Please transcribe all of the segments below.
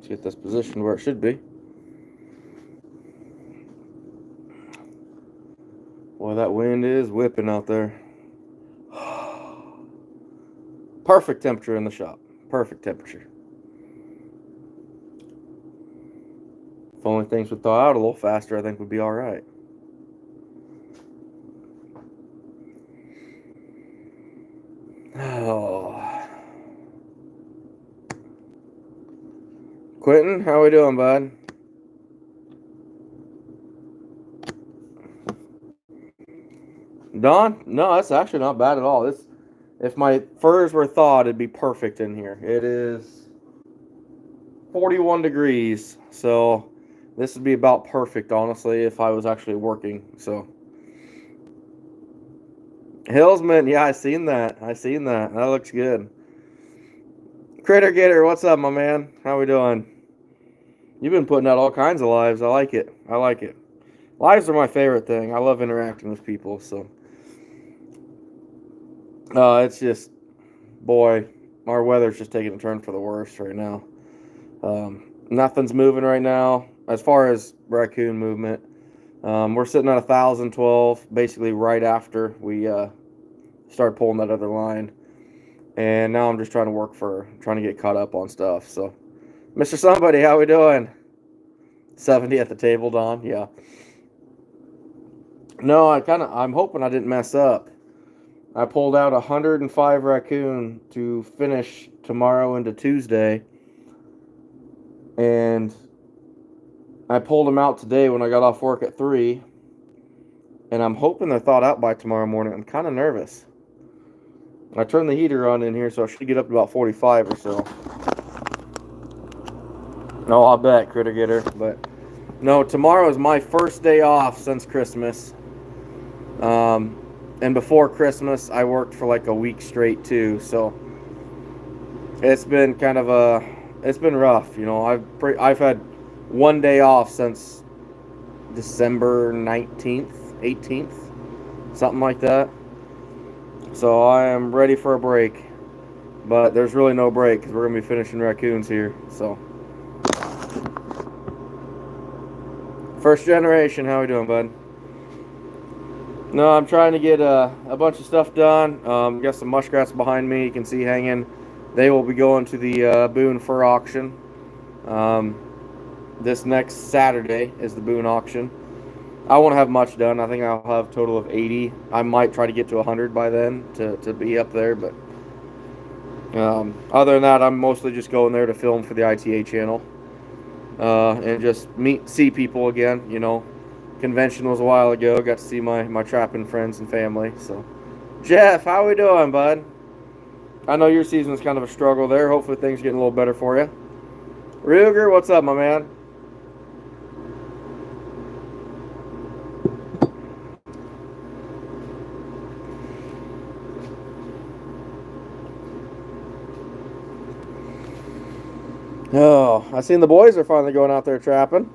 Let's get this positioned where it should be. Boy, that wind is whipping out there. Perfect temperature in the shop. Perfect temperature. If only things would thaw out a little faster, I think we'd be all right. Oh. Quentin, how we doing, bud? Don? No, that's actually not bad at all. If my furs were thawed, it'd be perfect in here. It is 41 degrees, so this would be about perfect, honestly, if I was actually working. So, Hillsman, yeah, I seen that. That looks good. Critter Gator, what's up, my man? How we doing? You've been putting out all kinds of lives. I like it. Lives are my favorite thing. I love interacting with people. So, it's just, boy, our weather's just taking a turn for the worse right now. Nothing's moving right now as far as raccoon movement. We're sitting at 1,012, basically right after we started pulling that other line. And now I'm just trying to get caught up on stuff. So, Mr. Somebody, how we doing? 70 at the table, Don. Yeah. No, I'm hoping I didn't mess up. I pulled out 105 raccoon to finish tomorrow into Tuesday. And I pulled them out today when I got off work at 3. And I'm hoping they're thawed out by tomorrow morning. I'm kind of nervous. I turned the heater on in here, so I should get up to about 45 or so. No, I'll bet, Critter Getter. But no, tomorrow is my first day off since Christmas. And before Christmas, I worked for like a week straight too. So it's been it's been rough. You know, I've had one day off since December 19th, 18th, something like that. So I am ready for a break, but there's really no break because we're going to be finishing raccoons here. So, first generation, how we doing, bud? No, I'm trying to get a bunch of stuff done. Got some muskrats behind me. You can see hanging. They will be going to the Boone Fur Auction. This next Saturday is the Boone Auction. I won't have much done. I think I'll have a total of 80. I might try to get to 100 by then to be up there. But other than that, I'm mostly just going there to film for the ITA channel. And just see people again. You know, convention was a while ago. Got to see my trapping friends and family. So, Jeff, how we doing, bud? I know your season's kind of a struggle there. Hopefully things getting a little better for you. Ruger, what's up, my man? Oh, I seen the boys are finally going out there trapping.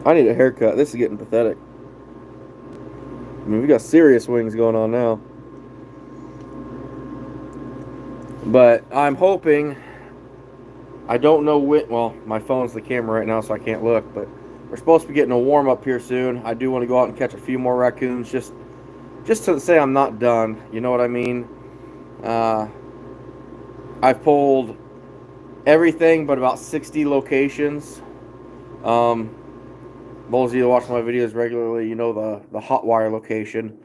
I need a haircut. This is getting pathetic. I mean, we got serious wings going on now. But I'm hoping, I don't know well, my phone's the camera right now, so I can't look, but we're supposed to be getting a warm up here soon. I do want to go out and catch a few more raccoons, just to say I'm not done. You know what I mean? I've pulled everything but about 60 locations. Those of you that watch my videos regularly, you know the hot wire location.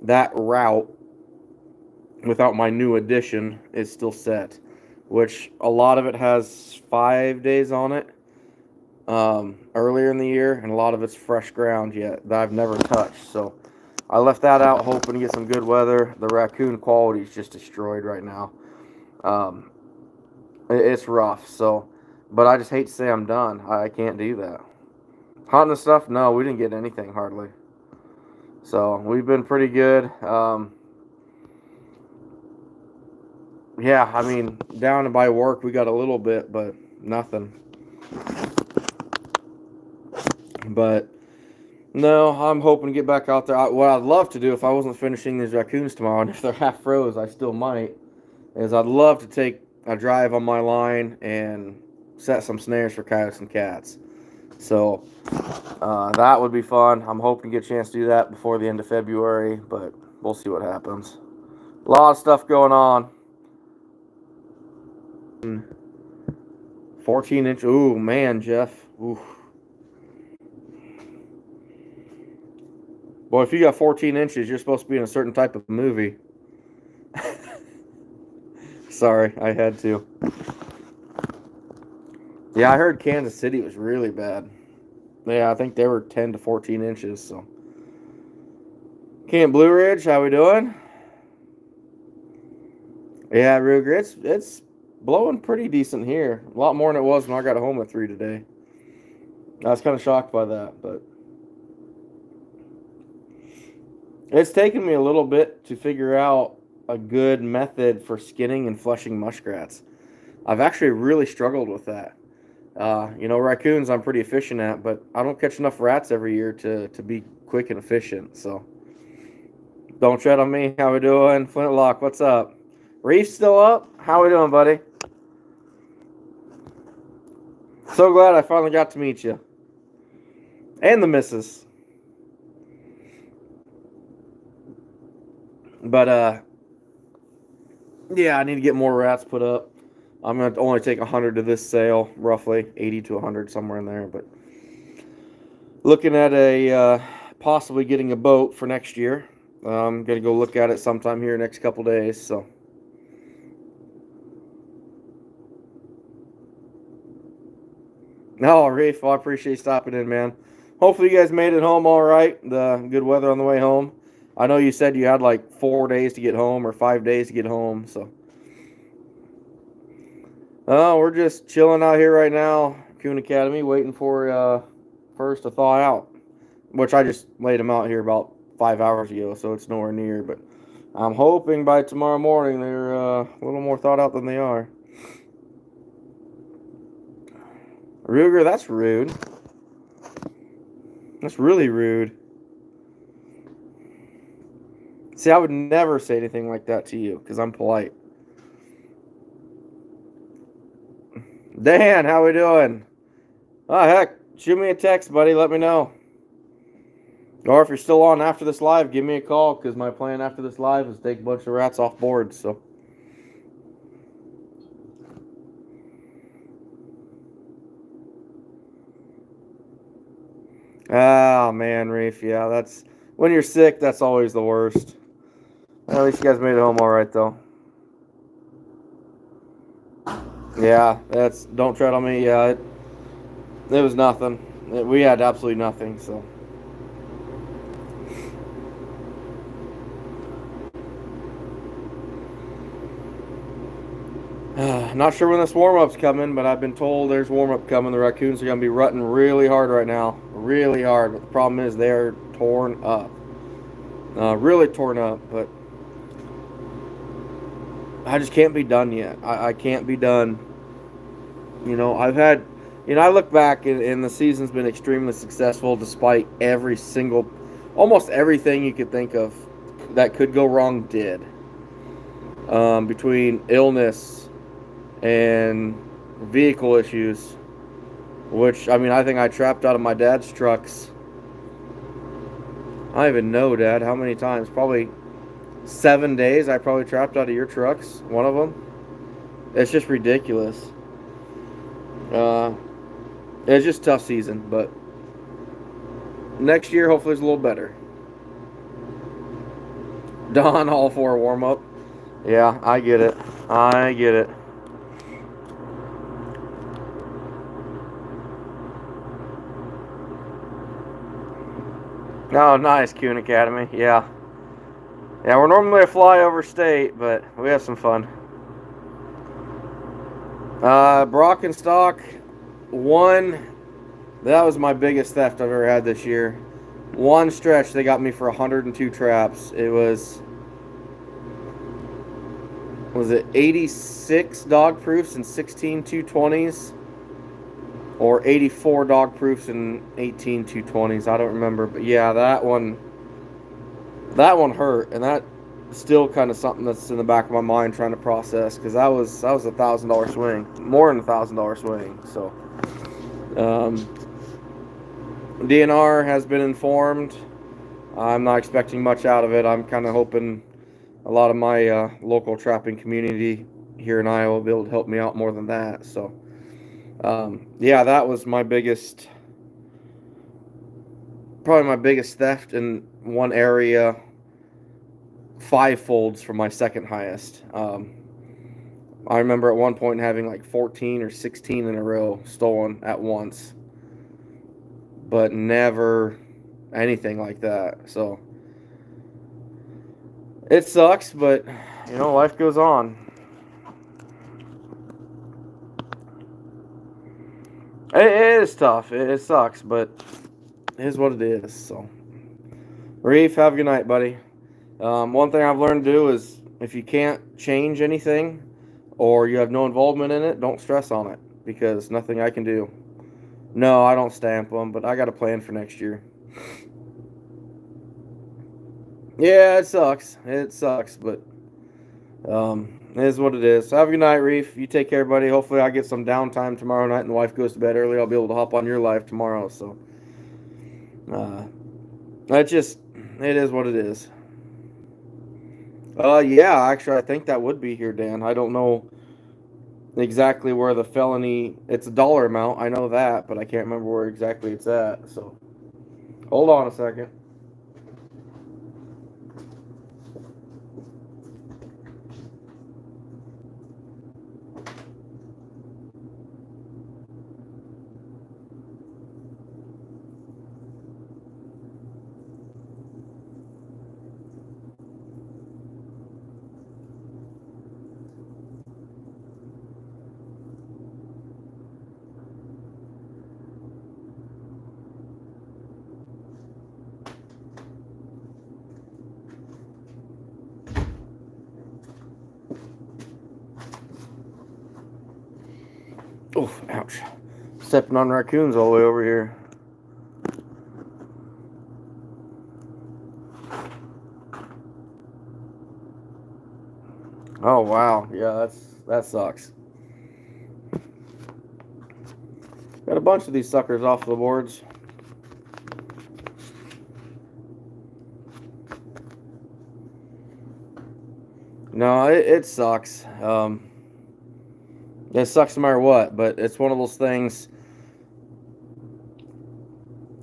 That route, without my new addition, is still set, which a lot of it has 5 days on it earlier in the year, and a lot of it's fresh ground yet that I've never touched. So I left that out hoping to get some good weather. The raccoon quality is just destroyed right now. It's rough. So, but I just hate to say I'm done. I can't do that. Hunting and stuff, no, we didn't get anything hardly. So we've been pretty good. Yeah, I mean, down by work we got a little bit, but nothing. But no, I'm hoping to get back out there. What I'd love to do if I wasn't finishing these raccoons tomorrow, and if they're half froze, I still might. is I'd love to take a drive on my line and set some snares for coyotes and cats. So that would be fun. I'm hoping to get a chance to do that before the end of February, but we'll see what happens. A lot of stuff going on. 14-inch. Ooh, man, Jeff. Ooh. Boy, if you got 14 inches, you're supposed to be in a certain type of movie. Sorry, I had to. Yeah, I heard Kansas City was really bad. Yeah, I think they were 10 to 14 inches. So, Camp Blue Ridge, how we doing? Yeah, Ruger, it's blowing pretty decent here. A lot more than it was when I got home at 3 today. I was kind of shocked by that, but it's taken me a little bit to figure out a good method for skinning and flushing muskrats. I've actually really struggled with that. Raccoons I'm pretty efficient at, but I don't catch enough rats every year to be quick and efficient. So don't tread on me. How we doing? Flintlock, what's up? Reef still up? How we doing, buddy? So glad I finally got to meet you. And the missus. But yeah, I need to get more rats put up. I'm going to only take 100 to this sale, roughly 80 to 100, somewhere in there. But looking at possibly getting a boat for next year. I'm going to go look at it sometime here next couple days. So, no, Reef, well, I appreciate you stopping in, man. Hopefully you guys made it home all right. The good weather on the way home. I know you said you had like 4 days to get home or 5 days to get home, so. Oh, we're just chilling out here right now, Coon Academy, waiting for first to thaw out, which I just laid them out here about 5 hours ago, so it's nowhere near. But I'm hoping by tomorrow morning they're a little more thawed out than they are. Ruger, that's rude. That's really rude. See, I would never say anything like that to you because I'm polite. Dan, how we doing? Oh, heck, shoot me a text, buddy. Let me know. Or if you're still on after this live, give me a call because my plan after this live is to take a bunch of rats off board. So. Oh, man, Reef. Yeah, that's when you're sick, that's always the worst. At least you guys made it home all right, though. Yeah, don't tread on me. Yeah, it was nothing. We had absolutely nothing, so. Not sure when this warm-up's coming, but I've been told there's warm-up coming. The raccoons are going to be rutting really hard right now. Really hard. But the problem is they're torn up. Really torn up, but I just can't be done yet. I can't be done. I look back and the season's been extremely successful despite almost everything you could think of that could go wrong did. Between illness and vehicle issues, which, I think I trapped out of my dad's trucks. I don't even know, Dad, how many times. Probably 7 days I probably trapped out of your trucks, one of them. It's just ridiculous. It's just a tough season, but next year hopefully it's a little better. Don, all for a warm-up. Yeah, I get it. Oh, nice, Coon Academy. Yeah. Yeah, we're normally a flyover state, but we have some fun. Brock and Stock, that was my biggest theft I've ever had this year. One stretch, they got me for 102 traps. It was it 86 dog proofs and 16 220s? Or 84 dog proofs and 18 220s. I don't remember. But yeah, that one hurt. And still kind of something that's in the back of my mind trying to process, because that was $1,000 swing, more than $1,000 swing. So DNR has been informed. I'm not expecting much out of it. I'm kind of hoping a lot of my local trapping community here in Iowa will be able to help me out more than that. So yeah, that was probably my biggest theft in one area, 5 folds from my second highest. I remember at one point having like 14 or 16 in a row stolen at once, but never anything like that. So it sucks, but life goes on. It is tough. It sucks, but it is what it is. So, Reef, have a good night, buddy. One thing I've learned to do is, if you can't change anything or you have no involvement in it, don't stress on it, because nothing I can do. No, I don't stamp them, but I got a plan for next year. Yeah, it sucks. It sucks, but it is what it is. So have a good night, Reef. You take care, buddy. Hopefully I get some downtime tomorrow night and the wife goes to bed early. I'll be able to hop on your live tomorrow. So it is what it is. Yeah, actually, I think that would be here, Dan. I don't know exactly where the felony. It's a dollar amount. I know that, but I can't remember where exactly it's at. So hold on a second. Oh, ouch. Stepping on raccoons all the way over here. Oh, wow. Yeah, that sucks. Got a bunch of these suckers off the boards. No, it sucks. It sucks no matter what, but it's one of those things,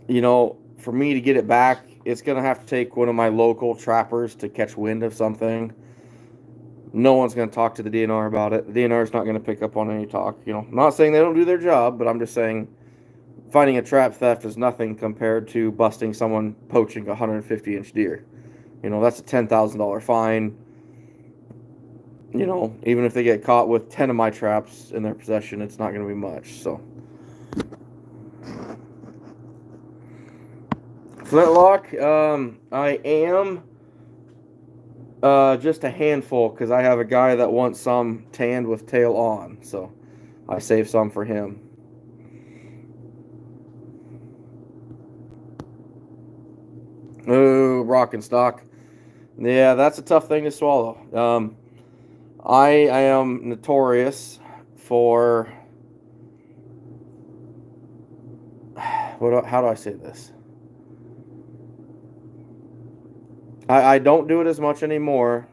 for me to get it back, it's going to have to take one of my local trappers to catch wind of something. No one's going to talk to the DNR about it. The DNR is not going to pick up on any talk. I'm not saying they don't do their job, but I'm just saying finding a trap theft is nothing compared to busting someone poaching a 150-inch deer. That's a $10,000 fine. Even if they get caught with 10 of my traps in their possession, it's not going to be much. So, flintlock, I am just a handful, because I have a guy that wants some tanned with tail on, so I saved some for him. Ooh, rock and stock. Yeah, that's a tough thing to swallow. I am notorious for how do I say this? I don't do it as much anymore.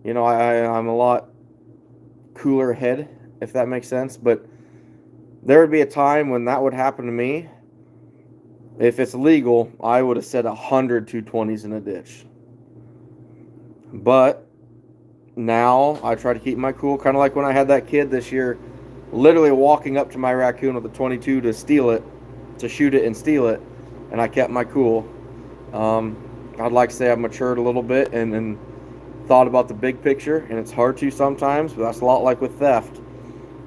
I'm a lot cooler head, if that makes sense. But there would be a time when that would happen to me. If it's legal, I would have set 100 220s in a ditch. But now I try to keep my cool, kind of like when I had that kid this year, literally walking up to my raccoon with a 22 to steal it, to shoot it and steal it, and I kept my cool. I'd like to say I've matured a little bit and thought about the big picture, and it's hard to sometimes, but that's a lot like with theft.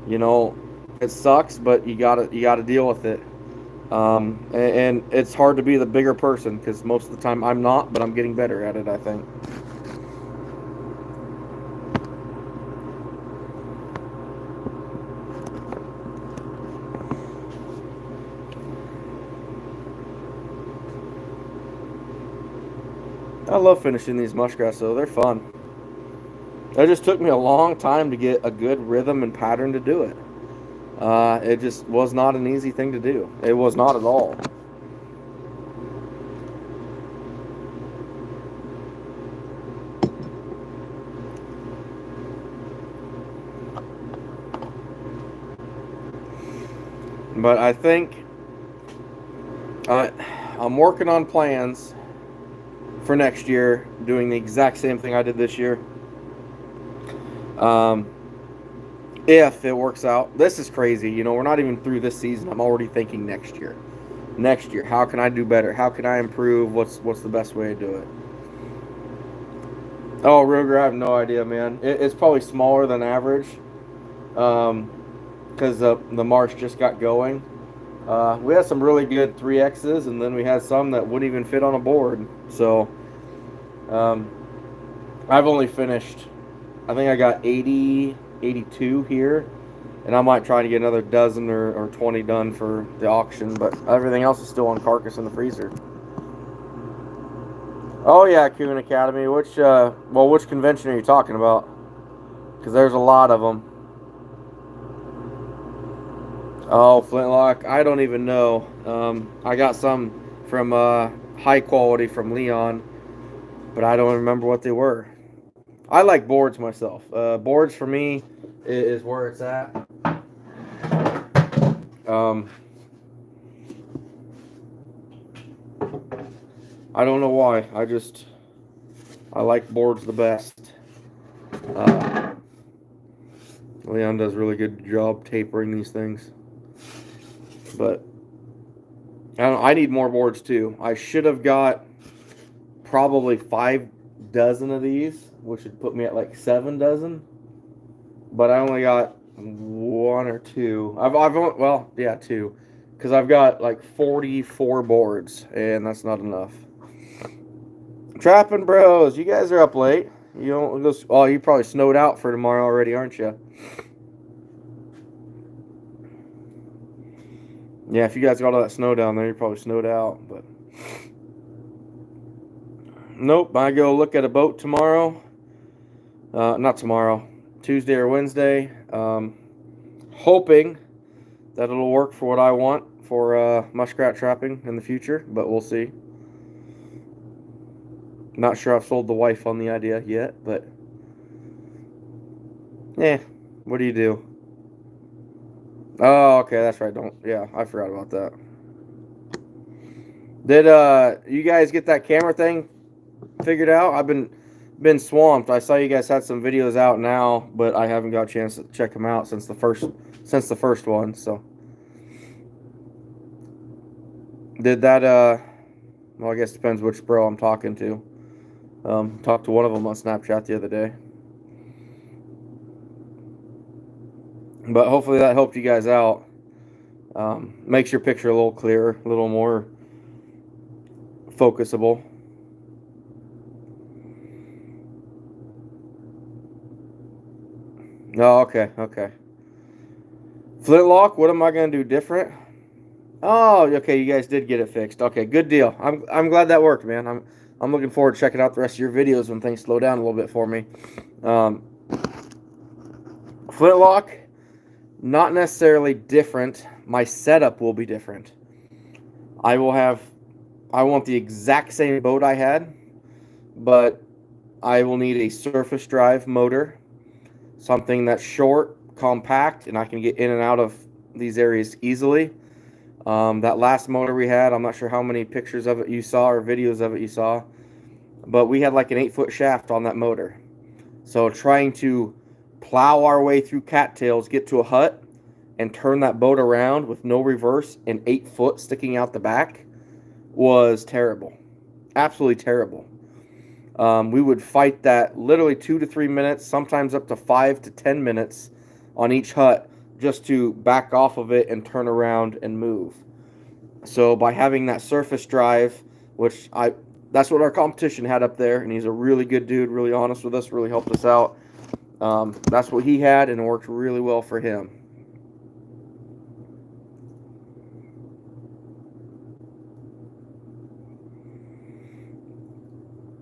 It sucks, but you gotta deal with it. And it's hard to be the bigger person, because most of the time I'm not, but I'm getting better at it, I think. I love finishing these muskrats, though. They're fun. It just took me a long time to get a good rhythm and pattern to do it. It just was not an easy thing to do. It was not at all. But I think I'm working on plans for next year, doing the exact same thing I did this year. Um, if it works out, this is crazy. You know, we're not even through this season. I'm already thinking next year. Next year, how can I do better? How can I improve? What's the best way to do it? Oh, Ruger, I have no idea, man. It's probably smaller than average, because the marsh just got going. We had some really good 3Xs, and then we had some that wouldn't even fit on a board. So um, I've only finished, I think I got 80, 82 here, and I might try to get another dozen or 20 done for the auction, but everything else is still on carcass in the freezer. Oh yeah, Coon Academy. Which convention are you talking about? Because there's a lot of them. Oh, Flintlock. I don't even know. I got some from high quality from Leon, but I don't remember what they were. I like boards myself. Boards for me is where it's at. Um, I don't know why. I like boards the best. Uh, Leon does a really good job tapering these things, but I need more boards too. I should have got probably 5 dozen of these, which would put me at like 7 dozen. But I only got one or two. I've only, well, yeah, two, because I've got like 44 boards, and that's not enough. Trapping Bros, you guys are up late. You don't go. Oh, you probably snowed out for tomorrow already, aren't you? Yeah, if you guys got all that snow down there, you're probably snowed out. But nope, I go look at a boat tomorrow. Not tomorrow, Tuesday or Wednesday. Hoping that it'll work for what I want for muskrat trapping in the future, but we'll see. Not sure I've sold the wife on the idea yet, but what do you do? Oh, okay, that's right. Don't Yeah, I forgot about that. Did you guys get that camera thing figured out? I've been swamped. I saw you guys had some videos out now, but I haven't got a chance to check them out since the first one. So did that well, I guess it depends which bro I'm talking to. Talked to one of them on Snapchat the other day. But hopefully that helped you guys out. Makes your picture a little clearer, a little more focusable. Oh, okay, okay. Flintlock, what am I gonna do different? Oh, okay, you guys did get it fixed. Okay, good deal. I'm glad that worked, man. I'm looking forward to checking out the rest of your videos when things slow down a little bit for me. Um, Flintlock, not necessarily different. My setup will be different. I will have, I want the exact same boat I had, but I will need a surface drive motor, something that's short, compact, and I can get in and out of these areas easily. That last motor we had, I'm not sure how many pictures of it you saw or videos of it you saw, but we had like an 8-foot shaft on that motor. So trying to plow our way through cattails, get to a hut, and turn that boat around with no reverse and 8 foot sticking out the back was terrible. Absolutely terrible. We would fight that literally 2 to 3 minutes, sometimes up to 5 to 10 minutes on each hut just to back off of it and turn around and move. So by having that surface drive, that's what our competition had up there, and he's a really good dude, really honest with us, really helped us out. That's what he had, and it worked really well for him.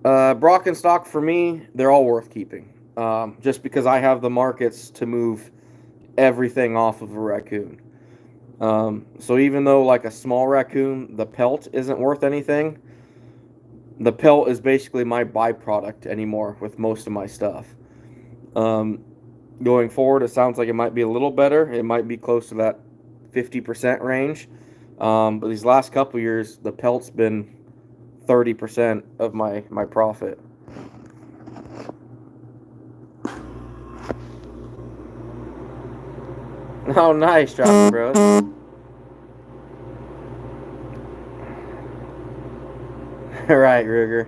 Brock and stock for me, they're all worth keeping. just because I have the markets to move everything off of a raccoon. So even though like a small raccoon, the pelt isn't worth anything, the pelt is basically my byproduct anymore with most of my stuff. Um, Going forward, it sounds like it might be a little better. It might be close to that 50% range. But these last couple years, the pelt's been 30% of my profit. Oh, nice, Trapper Bros. All right, Ruger.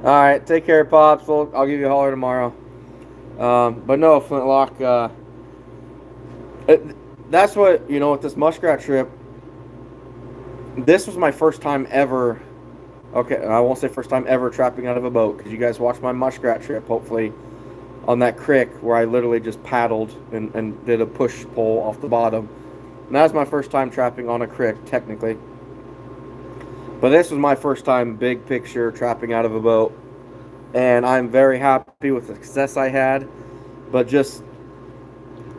All right, take care, Pops. I'll give you a holler tomorrow. But no, Flintlock. That's what with this muskrat trip. This was my first time ever. Okay, I won't say first time ever trapping out of a boat because you guys watched my muskrat trip. Hopefully, on that creek where I literally just paddled and did a push pull off the bottom. And that was my first time trapping on a creek, technically. But this was my first time big picture trapping out of a boat. And I'm very happy with the success I had. But just,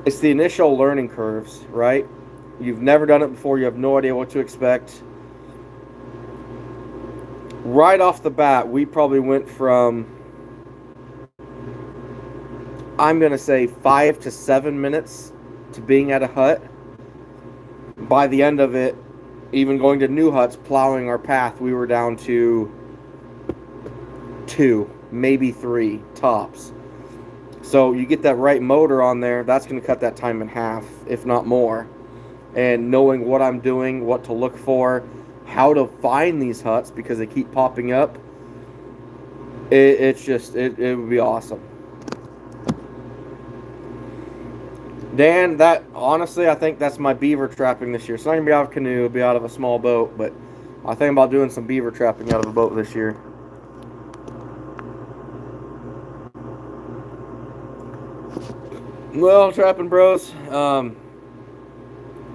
it's the initial learning curves, right? You've never done it before. You have no idea what to expect. Right off the bat, we probably went from, I'm going to say 5 to 7 minutes to being at a hut. By the end of it, even going to new huts, plowing our path, we were down to 2, maybe 3 tops. So you get that right motor on there, that's going to cut that time in half, if not more. And knowing what I'm doing, what to look for, how to find these huts because they keep popping up, it would be awesome. Dan, that honestly, I think that's my beaver trapping this year. It's not gonna be out of a canoe, it'll be out of a small boat, but I think about doing some beaver trapping out of a boat this year. Well, trapping bros,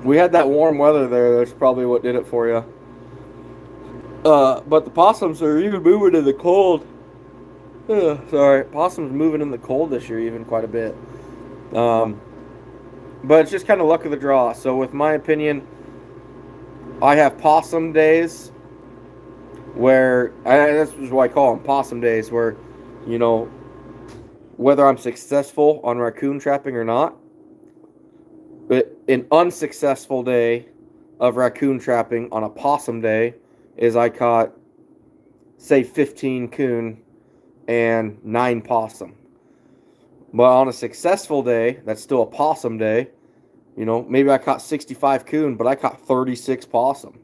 we had that warm weather there. That's probably what did it for you. But the possums are even moving in the cold. Sorry, possums moving in the cold this year even quite a bit. But it's just kind of luck of the draw. So with my opinion, I have possum days where, that's why I call them possum days, where, whether I'm successful on raccoon trapping or not, but an unsuccessful day of raccoon trapping on a possum day is I caught, say, 15 coon and 9 possum. But on a successful day, that's still a possum day, maybe I caught 65 coon, but I caught 36 possum.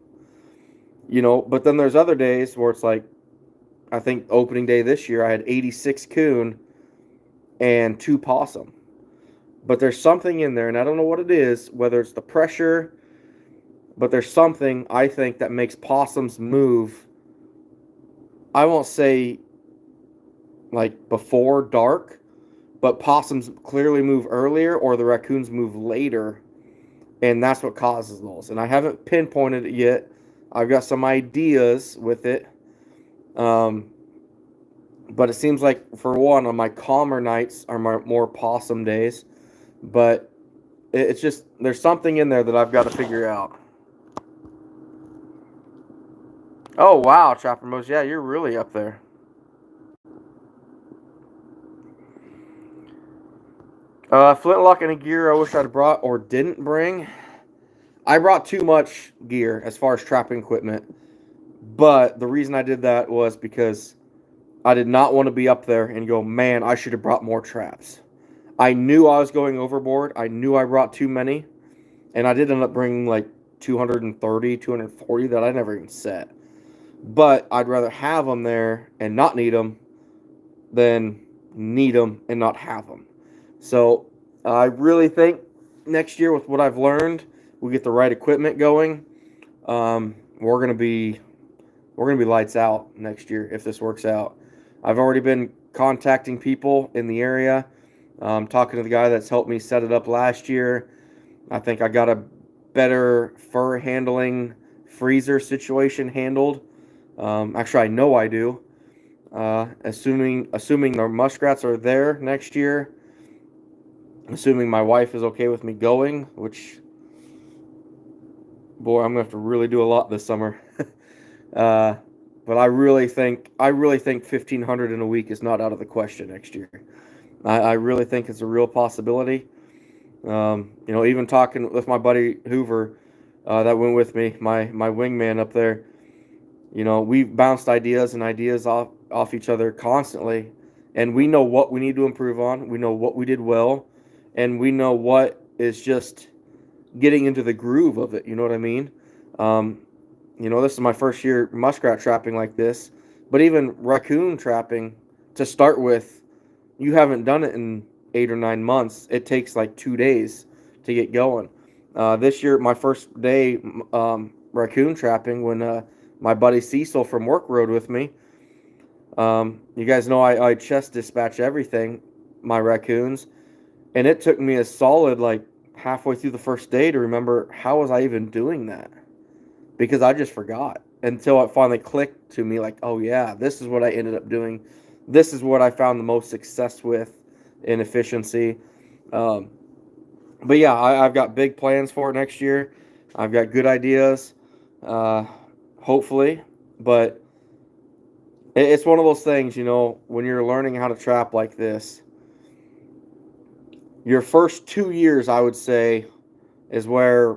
But then there's other days where it's like, I think opening day this year, I had 86 coon and 2 possum. But there's something in there, and I don't know what it is, whether it's the pressure, but there's something, I think, that makes possums move. I won't say like before dark, but possums clearly move earlier or the raccoons move later, and that's what causes those. And I haven't pinpointed it yet. I've got some ideas with it. But it seems like, for one, on my calmer nights are my more possum days. But it's just, there's something in there that I've got to figure out. Oh, wow, Chopper Mose. Yeah, you're really up there. Flintlock and a gear I wish I'd brought or didn't bring. I brought too much gear as far as trapping equipment. But the reason I did that was because I did not want to be up there and go, man, I should have brought more traps. I knew I was going overboard. I knew I brought too many. And I did end up bringing like 230, 240 that I never even set. But I'd rather have them there and not need them than need them and not have them. So I really think next year, with what I've learned, we get the right equipment going. We're gonna be lights out next year if this works out. I've already been contacting people in the area, talking to the guy that's helped me set it up last year. I think I got a better fur handling freezer situation handled. Actually, I know I do. assuming the muskrats are there next year, assuming my wife is okay with me going, which, boy, I'm gonna have to really do a lot this summer. uh, but I really think 1,500 in a week is not out of the question next year. I really think it's a real possibility. Even talking with my buddy Hoover, that went with me, my wingman up there. We've bounced ideas off each other constantly, and we know what we need to improve on. We know what we did well, and we know what is just getting into the groove of it. You know what I mean? Um, this is my first year muskrat trapping like this, but even raccoon trapping to start with, you haven't done it in 8 or 9 months. It takes like 2 days to get going. This year, my first day raccoon trapping, when my buddy Cecil from work rode with me. You guys know I chest dispatch everything, my raccoons, and it took me a solid like halfway through the first day to remember how was I even doing that, because I just forgot until it finally clicked to me like, oh yeah, this is what I ended up doing. This is what I found the most success with in efficiency. Um, but yeah, I've got big plans for it next year. I've got good ideas, uh, hopefully. But it's one of those things, when you're learning how to trap like this, your first 2 years, I would say, is where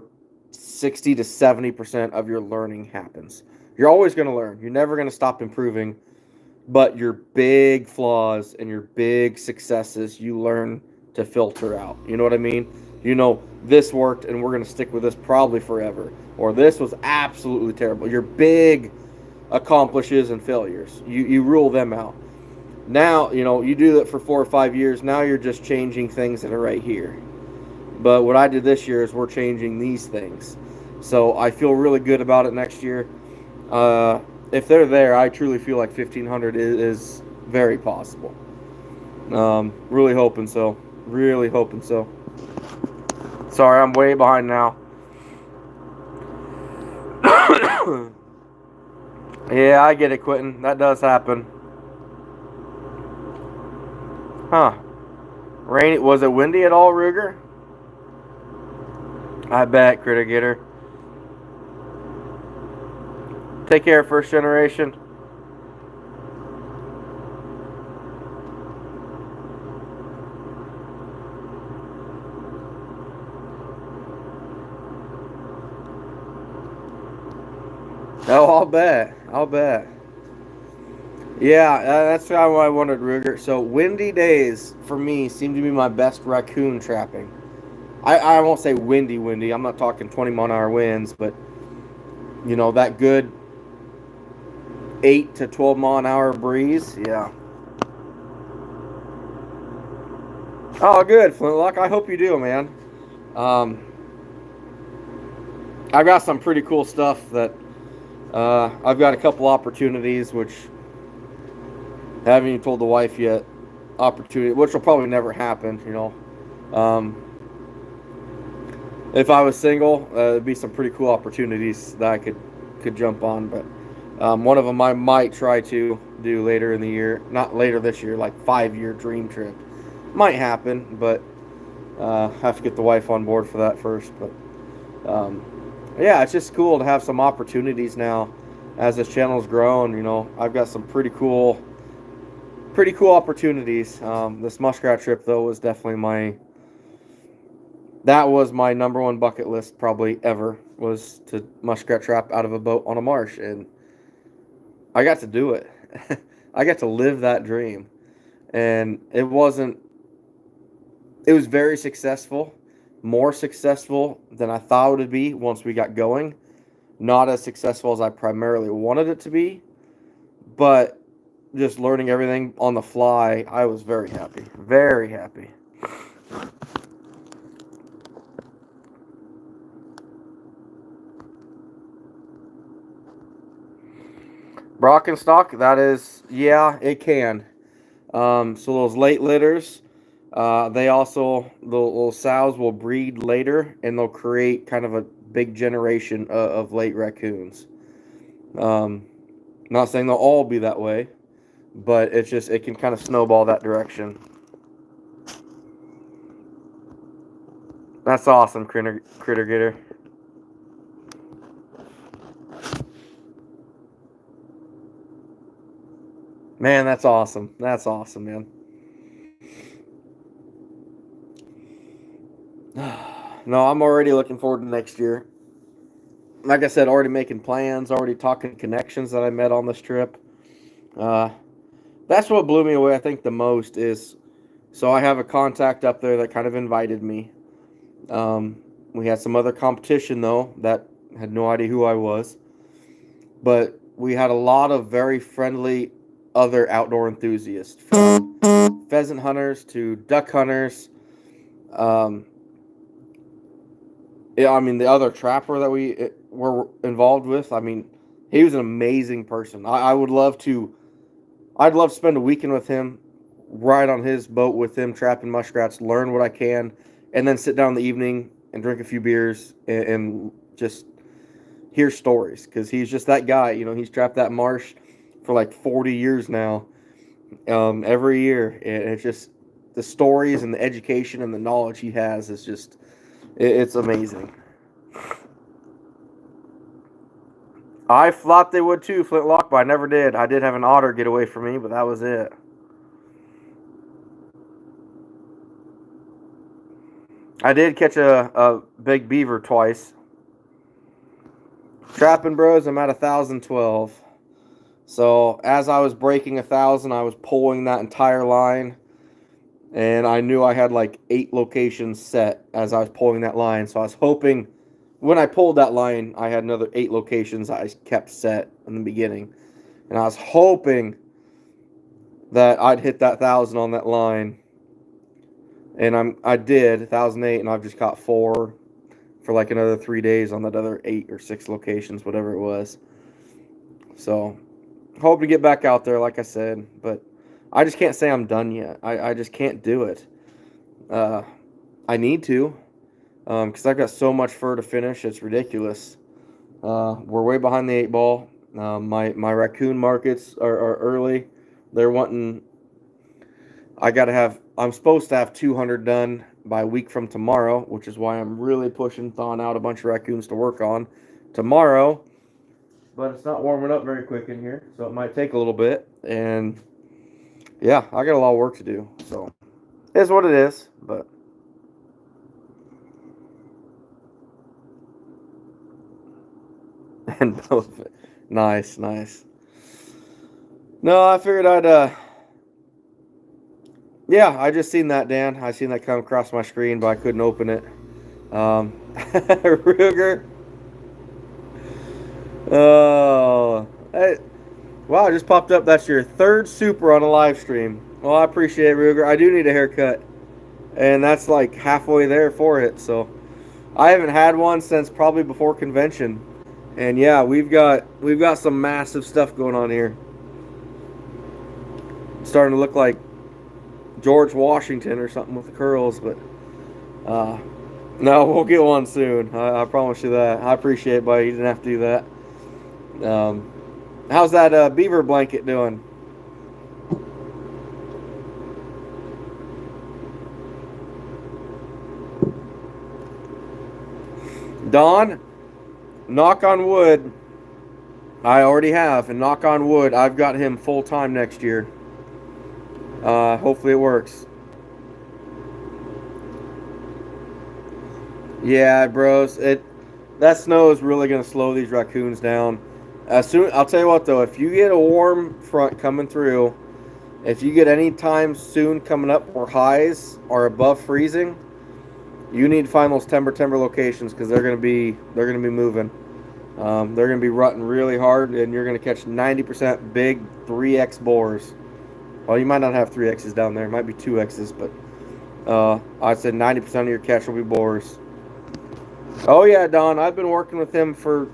60 to 70% of your learning happens. You're always going to learn. You're never going to stop improving. But your big flaws and your big successes, you learn to filter out. You know what I mean? This worked and we're going to stick with this probably forever. Or this was absolutely terrible. Your big accomplishes and failures, you rule them out. Now, you do that for 4 or 5 years. Now you're just changing things that are right here. But what I did this year is we're changing these things. So I feel really good about it next year. If they're there, I truly feel like 1,500 is very possible. Really hoping so. Really hoping so. Sorry, I'm way behind now. Yeah, I get it, Quentin. That does happen. Huh. Rainy? Was it windy at all, Ruger? I bet, Critter Getter. Take care, first generation. Oh, I'll bet. I'll bet. Yeah, that's how I wondered, Ruger. So, windy days for me seem to be my best raccoon trapping. I won't say windy. I'm not talking 20-mile-an-hour winds, but, that good 8 to 12-mile-an-hour breeze. Yeah. Oh, good, Flintlock. I hope you do, man. Um, I've got some pretty cool stuff that I've got a couple opportunities, which I haven't even told the wife yet. Opportunity, which will probably never happen, if I was single, there'd be some pretty cool opportunities that I could jump on. But one of them I might try to do later in the year, not later this year, like 5-year dream trip. Might happen, but have to get the wife on board for that first. But yeah, it's just cool to have some opportunities now as this channel's grown. I've got some pretty cool opportunities. This muskrat trip, though, was definitely that was my number one bucket list probably ever, was to muskrat trap out of a boat on a marsh, and I got to do it. I got to live that dream, and it was very successful, more successful than I thought it would be once we got going. Not as successful as I primarily wanted it to be, but just learning everything on the fly, I was very happy. Very happy. Brock and stock, that is, yeah, it can. So those late litters, they also, the little sows will breed later, and they'll create kind of a big generation of late raccoons. Not saying they'll all be that way, but it can kind of snowball that direction. That's awesome, critter getter. Man, that's awesome. That's awesome, man. No, I'm already looking forward to next year. Like I said, already making plans, already talking connections that I met on this trip. Uh, that's what blew me away, I think, the most is so I have a contact up there that kind of invited me. We had some other competition, though, that had no idea who I was. But we had a lot of very friendly other outdoor enthusiasts, from pheasant hunters to duck hunters. Um, yeah, I mean, the other trapper that we were involved with, I mean, he was an amazing person. I would love to, I'd love to spend a weekend with him, ride on his boat with him, trapping muskrats, learn what I can, and then sit down in the evening and drink a few beers and just hear stories. Because he's just that guy. You know, he's trapped that marsh for like 40 years now, every year. And it's just the stories and the education and the knowledge he has is just, it's amazing. I thought they would too, Flintlock, but I never did. I did have an otter get away from me, but that was it. I did catch a big beaver twice. Trapping bros, I'm at 1,012. So as I was breaking 1,000, I was pulling that entire line, and I knew I had like 8 locations set as I was pulling that line. So I was hoping when I pulled that line, I had another 8 locations I kept set in the beginning, and I was hoping that I'd hit that 1,000 on that line, and I did 1,008, and I've just caught 4 for like another 3 days on that other 8 or 6 locations, whatever it was. So hope to get back out there, like I said, but I just can't say I'm done yet. I just can't do it. Uh, I need to, because I've got so much fur to finish. It's ridiculous. We're way behind the 8 ball. My raccoon markets are early. They're wanting. I'm supposed to have 200 done by a week from tomorrow, which is why I'm really pushing thawing out a bunch of raccoons to work on tomorrow. But it's not warming up very quick in here, so it might take a little bit. And yeah, I got a lot of work to do. So it is what it is. But and both, nice, nice. No, I figured yeah, I just seen that, Dan. I seen that come across my screen, but I couldn't open it. Ruger. Oh, hey, wow! It just popped up. That's your third super on a live stream. Well, I appreciate it, Ruger. I do need a haircut, and that's like halfway there for it. So I haven't had one since probably before convention. And yeah, we've got some massive stuff going on here. It's starting to look like George Washington or something with the curls, but uh, no, we'll get one soon. I promise you that. I appreciate it, buddy. You didn't have to do that. How's that beaver blanket doing? Don, knock on wood. I already have, and knock on wood, I've got him full time next year. Hopefully it works. Yeah, bros. That snow is really gonna slow these raccoons down. I'll tell you what though, if you get a warm front coming through, if you get any time soon coming up where highs are above freezing, you need to find those timber locations because they're gonna be moving. They're gonna be rutting really hard, and you're gonna catch 90% big 3x boars. Well, you might not have 3x's down there. It might be 2x's, but I'd say 90% of your catch will be boars. Oh yeah, Don. I've been working with him for.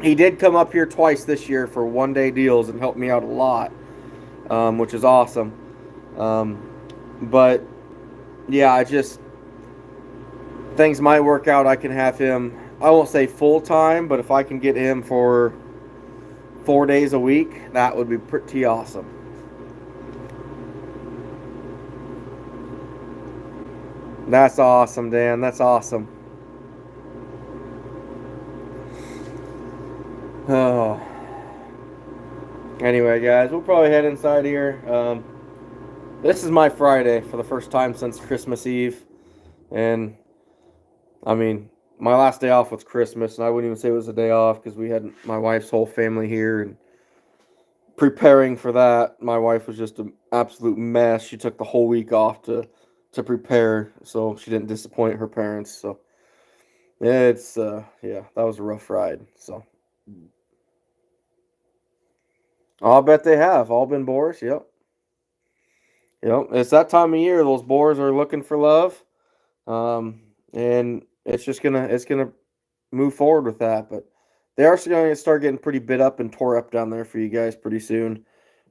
He did come up here twice this year for 1-day deals and helped me out a lot, which is awesome. But yeah, I just things might work out. I can have him. I won't say full time, but if I can get him for 4 days a week, that would be pretty awesome. That's awesome, Dan. That's awesome. Oh. Anyway, guys, we'll probably head inside here. This is my Friday for the first time since Christmas Eve. And, I mean, my last day off was Christmas, and I wouldn't even say it was a day off because we had my wife's whole family here. And preparing for that, my wife was just an absolute mess. She took the whole week off to prepare so she didn't disappoint her parents. So, it's, yeah, that was a rough ride. So, I'll bet they have. All been boars. Yep. Yep. It's that time of year. Those boars are looking for love. And it's gonna move forward with that. But they are going to start getting pretty bit up and tore up down there for you guys pretty soon.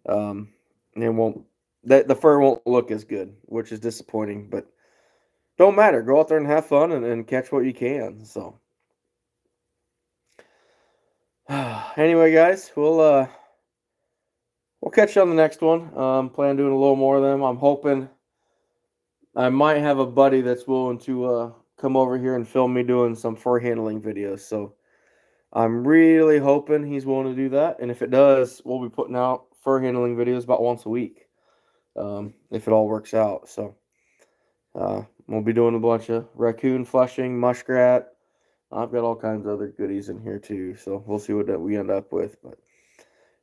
Um, and it won't the fur won't look as good, which is disappointing. But don't matter. Go out there and have fun and catch what you can. So anyway, guys, we'll catch you on the next one. Plan on doing a little more of them. I'm hoping I might have a buddy that's willing to come over here and film me doing some fur handling videos. So I'm really hoping he's willing to do that. And if it does, we'll be putting out fur handling videos about once a week, if it all works out. So we'll be doing a bunch of raccoon flushing, muskrat. I've got all kinds of other goodies in here too. So we'll see what we end up with. But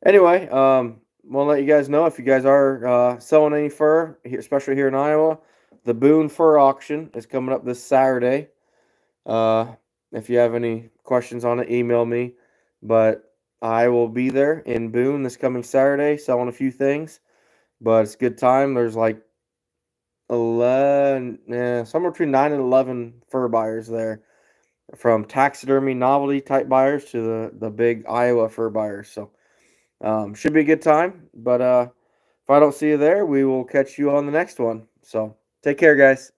anyway, we'll let you guys know if you guys are selling any fur, especially here in Iowa. The Boone Fur Auction is coming up this Saturday. If you have any questions on it, email me. But I will be there in Boone this coming Saturday selling a few things. But it's a good time. There's like 11, somewhere between 9 and 11 fur buyers there, from taxidermy novelty type buyers to the big Iowa fur buyers. So should be a good time. But if I don't see you there, we will catch you on the next one. So take care, guys.